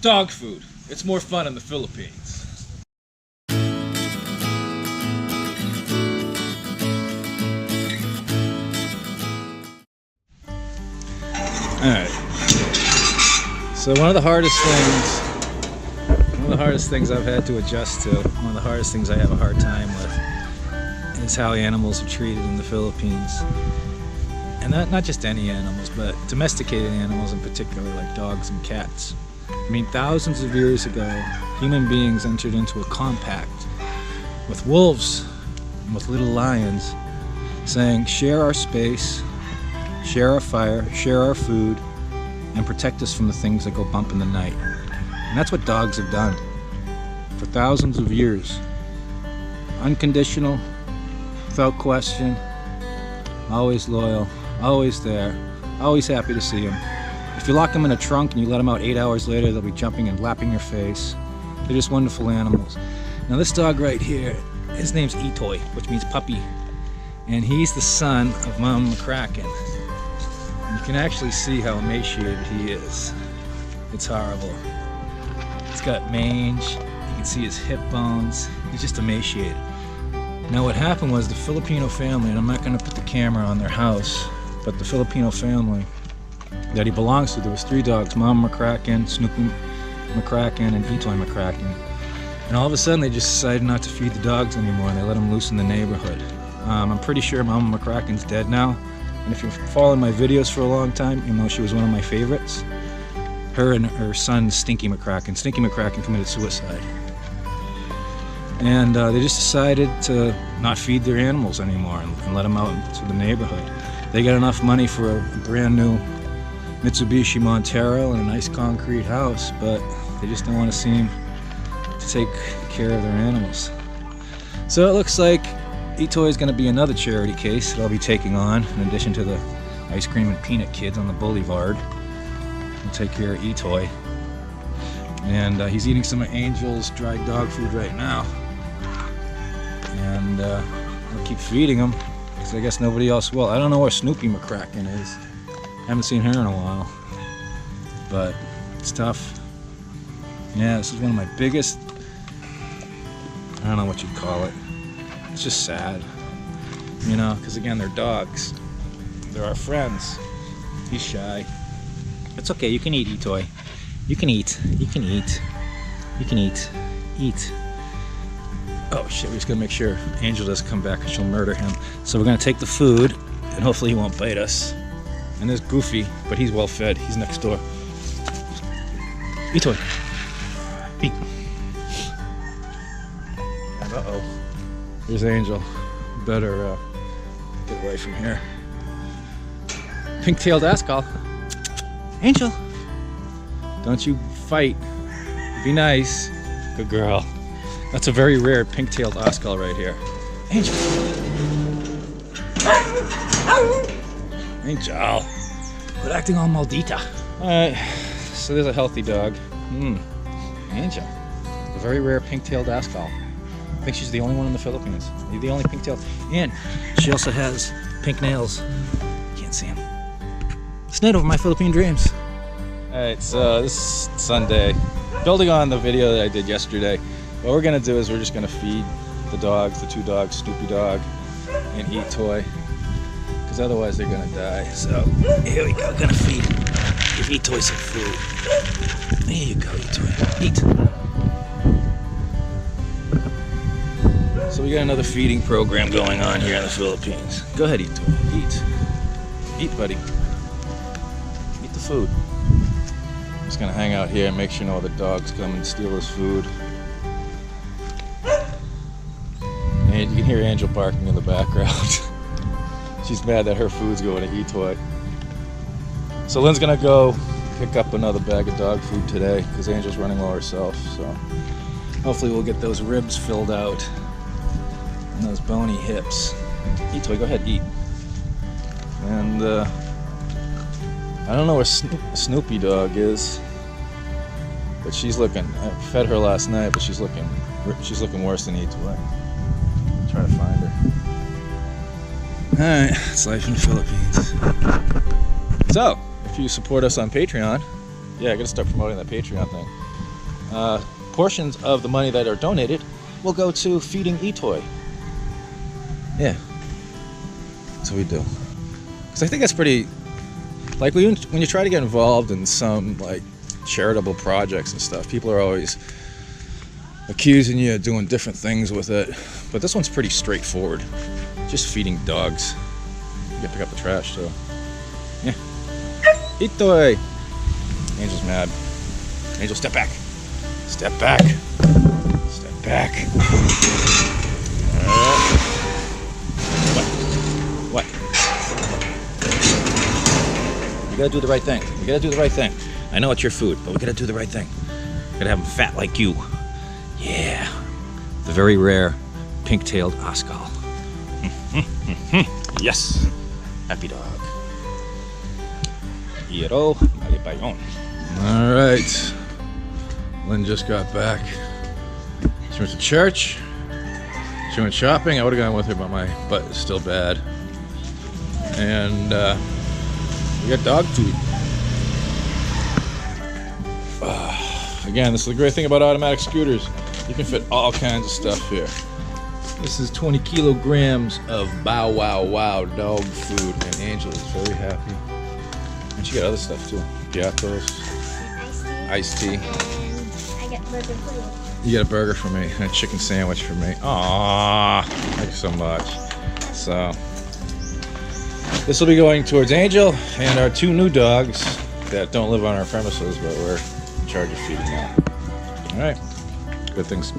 Dog food. It's more fun in the Philippines. Alright. So one of the hardest things I've had to adjust to, one of the hardest things I have a hard time with, is how animals are treated in the Philippines. And not just any animals, but domesticated animals in particular, like dogs and cats. I mean, thousands of years ago, human beings entered into a compact with wolves and with little lions, saying, share our space, share our fire, share our food, and protect us from the things that go bump in the night. And that's what dogs have done for thousands of years. Unconditional, without question, always loyal, always there, always happy to see them. If you lock them in a trunk and you let them out 8 hours later, they'll be jumping and lapping your face. They're just wonderful animals. Now this dog right here, his name's Itoy, which means puppy. And he's the son of Mama McCracken. And you can actually see how emaciated he is. It's horrible. He's got mange, you can see his hip bones, he's just emaciated. Now what happened was the Filipino family, and I'm not going to put the camera on their house, but the Filipino family that he belongs to, there was 3 dogs, Mama McCracken, Snoopy McCracken, and Itoy McCracken. And all of a sudden they just decided not to feed the dogs anymore, and they let them loose in the neighborhood. I'm pretty sure Mama McCracken's dead now, and if you're following my videos for a long time, you know she was one of my favorites. Her and her son Stinky McCracken. Stinky McCracken committed suicide. And they just decided to not feed their animals anymore and let them out into the neighborhood. They got enough money for a brand new Mitsubishi Montero and a nice concrete house, but they just don't want to seem to take care of their animals. So it looks like Itoy is going to be another charity case that I'll be taking on, in addition to the ice cream and peanut kids on the boulevard. I'll take care of Itoy. And he's eating some of Angel's dried dog food right now. And I'll keep feeding him, because I guess nobody else will. I don't know where Snoopy McCracken is. Haven't seen her in a while. But it's tough. Yeah, this is one of my biggest, I don't know what you'd call it. It's just sad. You know, because again, they're dogs. They're our friends. He's shy. It's okay, you can eat, Itoy. You can eat. You can eat. You can eat. Eat. Oh shit, we just gotta make sure Angel doesn't come back and she'll murder him. So we're gonna take the food, and hopefully he won't bite us. And there's Goofy, but he's well fed. He's next door. Itoy. Eat. Uh-oh. Here's Angel. Better get away from here. Pink-tailed Ascol. Angel. Don't you fight. Be nice. Good girl. That's a very rare pink-tailed Ascol right here. Angel. Angel. Quit acting all maldita. Alright, so there's a healthy dog. Angel. A very rare pink-tailed Ascol. I think she's the only one in the Philippines. The only pink-tailed. And she also has pink nails. Can't see them. It's night over my Philippine dreams. Alright, so this Sunday, building on the video that I did yesterday, what we're going to do is we're just going to feed the dogs, the 2 dogs, Snoopy Dog and Itoy, because otherwise they're going to die. So here we go, going to feed. Give Itoy some food. There you go, Itoy. Eat. So we got another feeding program going on here in the Philippines. Go ahead, Itoy. Eat. Eat, buddy. Eat the food. Just gonna hang out here and make sure no other dogs come and steal his food. And you can hear Angel barking in the background. She's mad that her food's going to Itoy. So Lynn's gonna go pick up another bag of dog food today because Angel's running low herself. So hopefully we'll get those ribs filled out and those bony hips. Itoy, go ahead, eat. And I don't know where Snoopy Dog is, but she's looking. I fed her last night, but she's looking worse than Itoy. Try to find her. Alright, it's life in the Philippines. So, if you support us on Patreon, yeah, I gotta start promoting that Patreon thing. portions of the money that are donated will go to feeding eToy. Yeah, that's what we do. Because I think that's pretty, like when you try to get involved in some like charitable projects and stuff, people are always accusing you of doing different things with it. But this one's pretty straightforward. Just feeding dogs. You gotta pick up the trash too. Yeah. eToy! Angel's mad. Angel, step back. Step back. Step back. What? You gotta do the right thing. You gotta do the right thing. I know it's your food, but we gotta do the right thing. We gotta have them fat like you. Yeah. The very rare pink-tailed Oscar. Yes. Happy dog. Hierro Maripayon. All right. Lynn just got back. She went to church. She went shopping. I would have gone with her, but my butt is still bad. And we got dog food. Again, this is the great thing about automatic scooters. You can fit all kinds of stuff here. This is 20 kilograms of bow wow wow dog food, and Angel is very happy. And she got other stuff too. Gatos, iced tea. And I get burger for you. You got a burger for me and a chicken sandwich for me. Aww, thank you so much. So, this will be going towards Angel and our 2 new dogs that don't live on our premises, but we're in charge of feeding now. All right, good things.